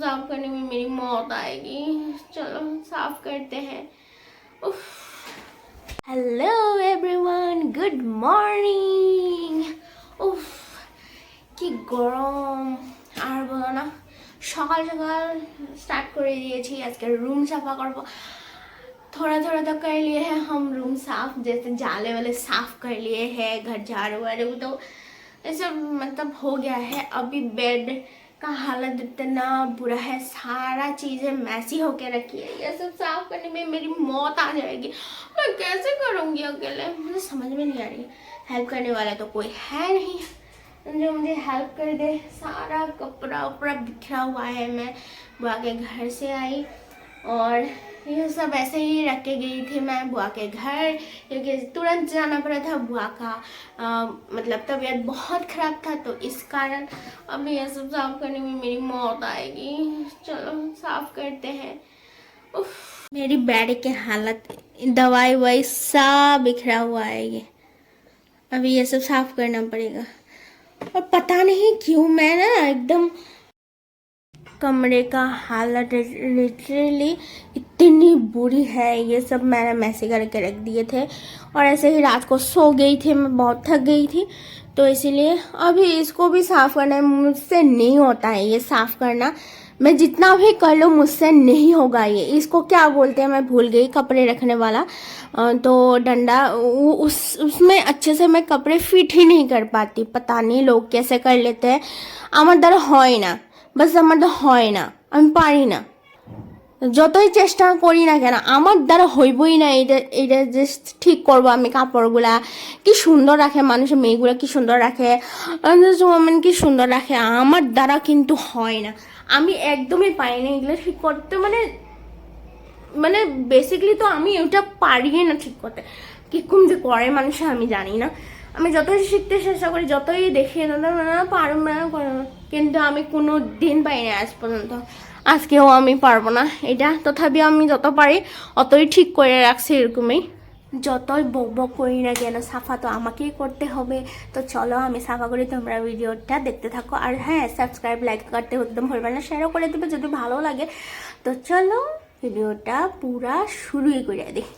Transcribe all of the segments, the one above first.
साफ करने में मेरी मौत आएगी। चलो साफ करते हैं। Hello everyone, good morning. उफ কি গরম আর বলো না। সকাল সকাল স্টাर्ट করে দিয়েছি। আজকে रूम साफा করব। थोड़ा थोड़ा तो कर लिए हैं हम रूम साफ, जैसे जाले वाले साफ कर लिए हैं, घर झाड़ू वाड़ू तो ये सब मतलब हो गया है। अभी बेड का हालत इतना बुरा है, सारा चीज़ें मैसी होके रखी है। ये सब साफ करने में मेरी मौत आ जाएगी। मैं कैसे करूँगी अकेले, मुझे समझ में नहीं आ रही। हेल्प करने वाला तो कोई है नहीं जो मुझे हेल्प कर दे। सारा कपड़ा उपड़ा बिखरा हुआ है। मैं बुआ के घर से आई और ये सब ऐसे ही रख के गई थी मैं बुआ के घर, क्योंकि तुरंत जाना पड़ा था। बुआ का मतलब तबीयत बहुत ख़राब था, तो इस कारण अब ये सब साफ करने में मेरी मौत आएगी। चलो साफ करते हैं। उफ, मेरी बेड की हालत, दवाई ववाई सब बिखरा हुआ है। ये अभी ये सब साफ करना पड़ेगा। और पता नहीं क्यों मैं ना एकदम कमरे का हालत लिटरली इतनी बुरी है। ये सब मैंने मैसे करके रख दिए थे और ऐसे ही रात को सो गई थी, मैं बहुत थक गई थी, तो इसीलिए अभी इसको भी साफ़ करना है। मुझसे नहीं होता है ये साफ़ करना, मैं जितना भी कर लूँ मुझसे नहीं होगा। ये इसको क्या बोलते हैं मैं भूल गई, कपड़े रखने वाला तो डंडा, उसमें अच्छे से मैं कपड़े फिट ही नहीं कर पाती। पता नहीं लोग कैसे कर लेते हैं। আমার দ্বারা হয় না, বাস আমার দ্বারা হয় না, আমি পারি না। যতই চেষ্টা করি না কেন আমার দ্বারা হইবই না। এটা যে ঠিক করবো আমি। কাপড়গুলা কি সুন্দর রাখে মানুষের, মেয়েগুলা কি সুন্দর রাখে, ওমেন কি সুন্দর রাখে, আমার দ্বারা কিন্তু হয় না। আমি একদমই পারি না এগুলো ঠিক করতে। মানে বেসিকলি তো আমি ওটা পারি না ঠিক করতে। কিরকম যে করে মানুষে আমি জানি না। আমি যতই শিখতে চেষ্টা করি, যতই দেখি পারব না, কিন্তু আমি কোনো দিন পাই না আজ পর্যন্ত। আজকেও আমি পারবো না এটা। তথাপি আমি যত পারি অতই ঠিক করে রাখছি এরকমই। যতই বক বক করি না কেন সাফা তো আমাকেই করতে হবে। তো চলো আমি সাফা করি, তোমরা ভিডিওটা দেখতে থাকো। আর হ্যাঁ, সাবস্ক্রাইব লাইক করতে একদম ভুলবে না, শেয়ারও করে দেবে যদি ভালো লাগে। তো চলো ভিডিওটা পুরা শুরুই করে দিই।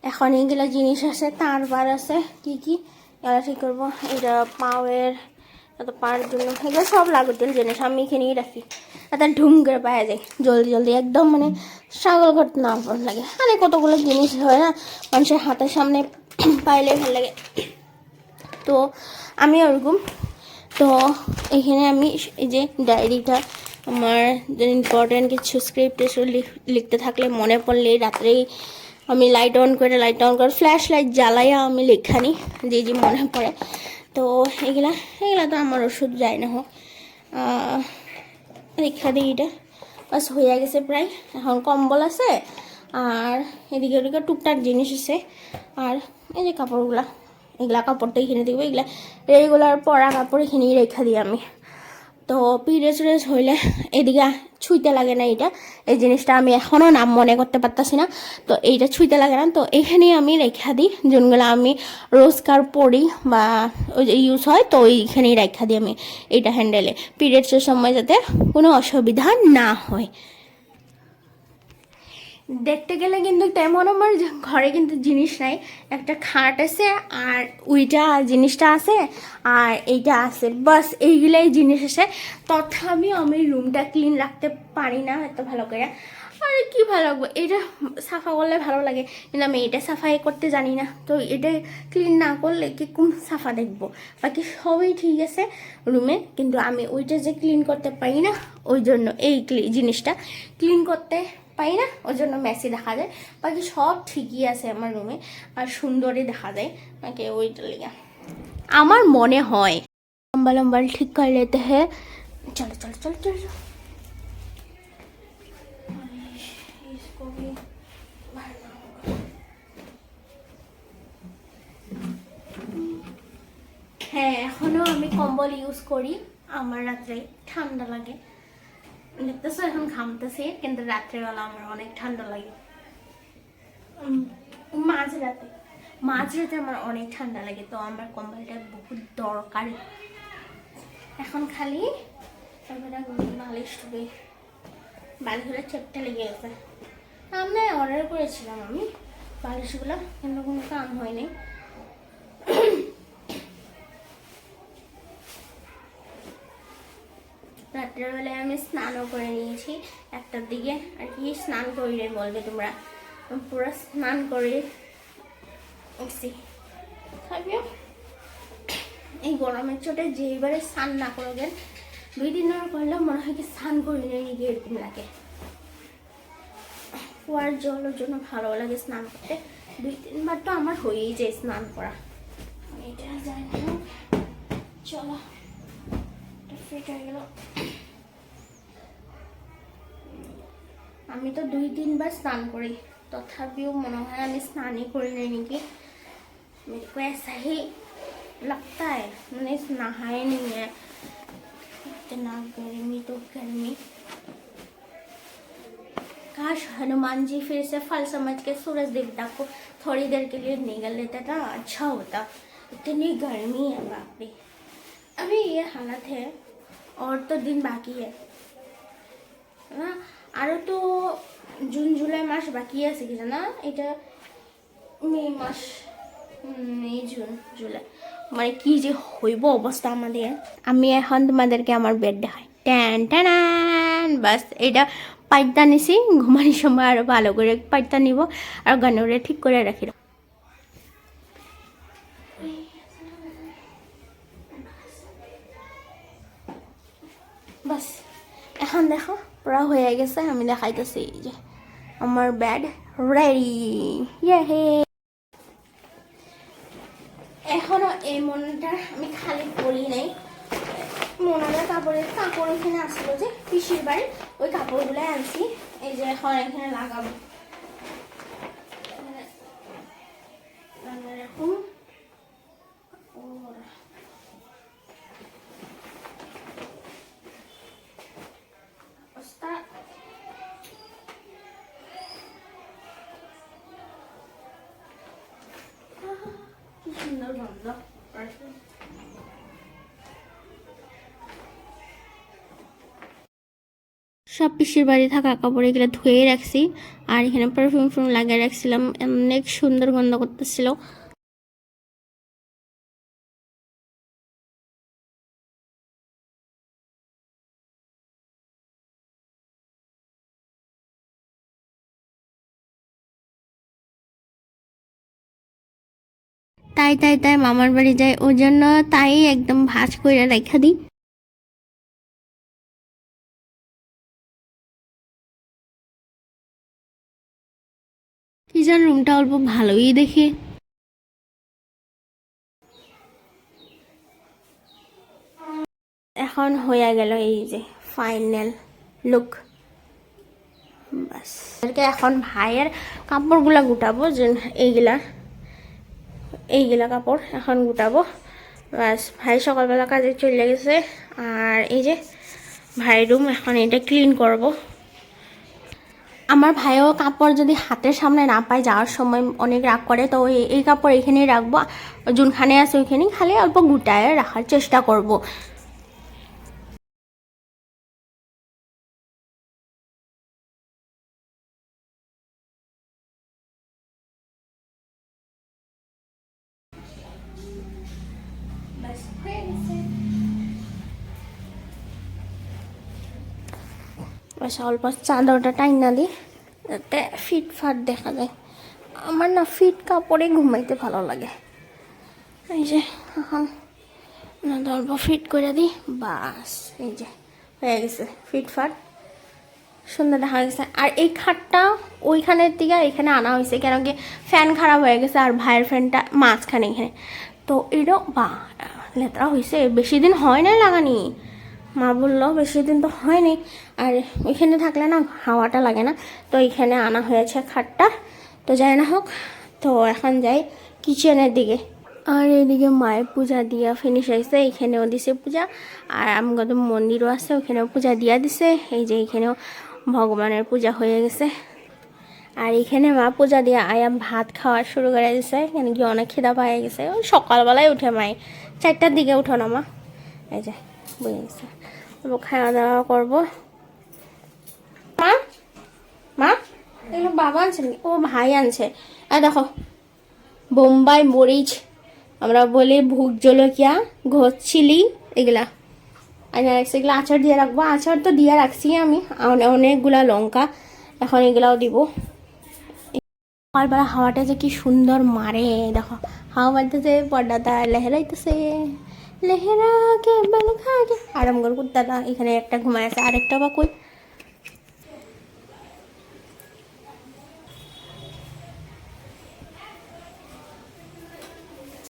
এখন এইগুলো জিনিস আছে, তারবার আছে কি কি এগুলো ঠিক করবো। এটা পাওয়ের পাওয়ার জন্য এগুলো সব লাগতেন জিনিস আমি এখানেই রাখি। তার ঢুম করে পাওয়া যায় জলদি জলদি, একদম মানে ছাগল ঘট না লাগে। আরে কতগুলো জিনিস হয় না মানুষের হাতের সামনে পাইলে ভালো লাগে। তো আমি ওরকম, তো এখানে আমি এই যে ডায়েরিটা আমার ইম্পর্টেন্ট কিছু স্ক্রিপ্ট লিখতে থাকলে মনে পড়লে রাত্রেই আমি লাইট অন করে ফ্ল্যাশ লাইট জ্বালাইয়া আমি লেখা নিই যে মনে পড়ে। তো এগুলা তো আমার ওষুধ যায় না হোক লেখা দিই। এটা বাস হয়ে গেছে প্রায়। এখন কম্বল আছে আর এদিকে ওদিকে টুকটাক জিনিস আছে। আর এই যে কাপড়গুলা, এগুলা কাপড়টা এখানে দেখবো, এগুলা রেগুলার পরা কাপড় এখানেই রেখা দিই আমি। তো পিরিয়ডস হইলে এদিকে ছুঁইতে লাগে না। এটা এই জিনিসটা আমি এখনও নাম মনে করতে পারতাছি না, তো এইটা ছুঁইতে লাগে না। তো এইখানেই আমি রেখা দিই যেগুলো আমি রোজকার পরি বা ওই যে ইউজ হয়, তো ওইখানেই রেখা দিই আমি এইটা হ্যান্ডেলে, পিরিয়ডসের সময় যাতে কোনো অসুবিধা না হয়। দেখতে গেলে কিন্তু তেমন আমার ঘরে কিন্তু জিনিস নাই, একটা খাট আছে আর ওইটা জিনিসটা আছে আর এইটা আছে, বাস এইগুলাই জিনিস আছে। তথাপি আমি রুমটা ক্লিন রাখতে পারি না এত ভালো করে। আর কি ভালো লাগবে, এটা সাফা করলে ভালো লাগে, কিন্তু আমি এটা সাফাই করতে জানি না, তো এটা ক্লিন না করলে কি কোন সাফা দেখবো। বাকি সবই ঠিক আছে রুমে, কিন্তু আমি ওইটা যে ক্লিন করতে পারি না, ওই জন্য এই জিনিসটা ক্লিন করতে পাই না, ওই জন্য মেসি দেখা যায়। বাকি সব ঠিকই আছে আমার রুমে আর সুন্দরই দেখা যায়, বাকি ওইটা লেগে আমার মনে হয় লম্বা লম্বা ঠিক করে লেতে হ্যাঁ। চলো চলো চলো চলো, হ্যাঁ এখনো আমি কম্বল ইউজ করি, আমার রাত্রে ঠান্ডা লাগে, দেখতেছো এখন ঘামতেছি, কিন্তু রাত্রেবেলা আমার অনেক ঠান্ডা লাগে। মাঝরাতে মাঝরাতে আমার অনেক ঠান্ডা লাগে, তো আমার কম্বলটা বহুত দরকারি। এখন খালি বালিশটুকুই, বালিশগুলো চেপটা লেগে গেছে। আমরা অর্ডার করেছিলাম আমি বালিশগুলো, কিন্তু কোনো কাম হয়নি। রাত্রেবেলায় আমি স্নানও করে নিয়েছি, একটার দিকে আর কি স্নান করিলে বলবে তোমরা, পুরো স্নান করে এসছি। এই গরমের চোটে যেইবারে স্নান না করবেন, 2 দিন ধরে করলে মনে হয় কি স্নান করি না নিজে এরকম লাগে। কুয়ার জলের জন্য ভালো লাগে স্নান করতে, 2-3 বার তো আমার হয়েই যায় স্নান করা। এটা যায় না, চলো ফিট হয়ে গেল। আমি তো 2-3 বার স্নান করি, তথাপিও মনে হয় আমি স্নানই করি নাই নাকি। मेरे को ऐसा ही लगता है, मैंने नहाया नहीं है। इतना गर्मी तो गर्मी, काश हनुमान जी फिर से फल समझ के सूरज देवता को थोड़ी देर के लिए निगल लेता था, अच्छा होता। इतनी गर्मी है बाप रे, अभी ये हालत है और तो दिन बाकी है ना, आरो तो जून जुलाई मास बाकी আছে কি জানা, এটা মে মাস, মে জুন জুলাই, মানে কি যে হইব অবস্থা আমাদের। আমি এখন তোমাদেরকে আমার বেড দেখাই, ট্যান ট্যান, বাস এটা পাইতা নিছি, ঘুমানোর সময় আরো ভালো করে পাইতা নিব আর গানরে ঠিক করে রাখি। বাস এখন দেখো পুরা হয়ে গেছে, আমি দেখাইতেছি এই যে আমার বেড রেডি, ইয়ে। এখনো এই মনটা আমি খালি করি নাই, মনের কাপড় এখানে আসলো যে পিসির বাড়ি, ওই কাপড়গুলো আনছি, এই যে এখন এখানে লাগাবো। এরকম অবস্থা, কি সুন্দর গন্ধ। সব পিসির বাড়ি থাকা কাপড় এগুলো ধুয়ে রাখছি, আর এখানে পারফিউম লাগিয়ে রাখছিলাম, অনেক সুন্দর গন্ধ করতেছিল। তাই তাই তাই মামার বাড়ি যায়, ওই জন্য তাই একদম ভাঁজ করে রেখা দিই। কি যেন রুমটা অল্প ভালোই দেখে। এখন হয়ে গেল এই যে ফাইনাল লুক, বাস এখন ভাইয়ের কাপড়গুলা গুটাবো, যে এইগুলা কাপড় এখন গুটাবো। বাস ভাই সকালবেলা কাজে চলে গেছে, আর এই যে ভাইয়ের রুম এখন এটা ক্লিন করব। আমার ভাইও কাপড় যদি হাতের সামনে না পায়, যাওয়ার সময় অনেক রাগ করে, তো এই কাপড় এখানেই রাখবো, যোনখানে আছে ওইখানেই খালি অল্প গুটায় রাখার চেষ্টা করব। অল্প চাদরটা টাইনা দিই যাতে ফিট ফাট দেখা যায়। আমার না ফিট কাপড়ে ঘুমাইতে ভালো লাগে। এই যে এখন অল্প ফিট করে দিই, বাস এই যে হয়ে গেছে ফিট ফাট, সুন্দর দেখা গেছে। আর এই খাটটা ওইখানের দিকে এখানে আনা হয়েছে, কেন কি ফ্যান খারাপ হয়ে গেছে আর ভাইয়ের ফ্যানটা মাঝখানে এখানে, তো এটাও বা লেতরা হয়েছে, বেশি দিন হয় নাই লাগানি। মা বললো বেশি দিন তো হয়নি, আর ওইখানে থাকলে না হাওয়াটা লাগে না, তো এইখানে আনা হয়েছে খাটটা। তো যাই না হোক, তো এখন যাই কিচেনের দিকে। আর এদিকে মায়ের পূজা দিয়া ফিনিশ হয়েছে, এখানেও দিছে পূজা, আর আমগত মন্দিরও আছে ওখানেও পূজা দিয়া দিছে। এই যে এখানেও ভগবানের পূজা হয়ে গেছে। আর এখানে মা পূজা দিয়ে আয়া ভাত খাওয়া শুরু করে দিছে, কেন কি অনেক খিদা পায়ে গেছে। ওই সকালবেলায় উঠে মাই 4টার দিকে উঠো না মা, এই যে বুঝে গেছে। খাওয়া দাওয়া করবো। মা মা এগুলো বাবা আনছে, ও ভাই আনছে। আর দেখো বোম্বাই মরিচ, আমরা বলি ভুক জলকিয়া, ঘোষ চিলি, এগুলা আর এগুলো আচার দিয়ে রাখবো। আচার তো দিয়ে রাখছি আমি অনেকগুলা লঙ্কা, এখন এগুলাও দিব। সকালবেলা হাওয়াটা যে কি সুন্দর মারে, দেখো হাওয়া মারতেছে, পর্দাটা লেহেরাইতেছে, লেহেরা কে বেল খা কে। আরাম করে কুত্তাটা এখানে একটা ঘুমায় আছে, আরেকটা বা কই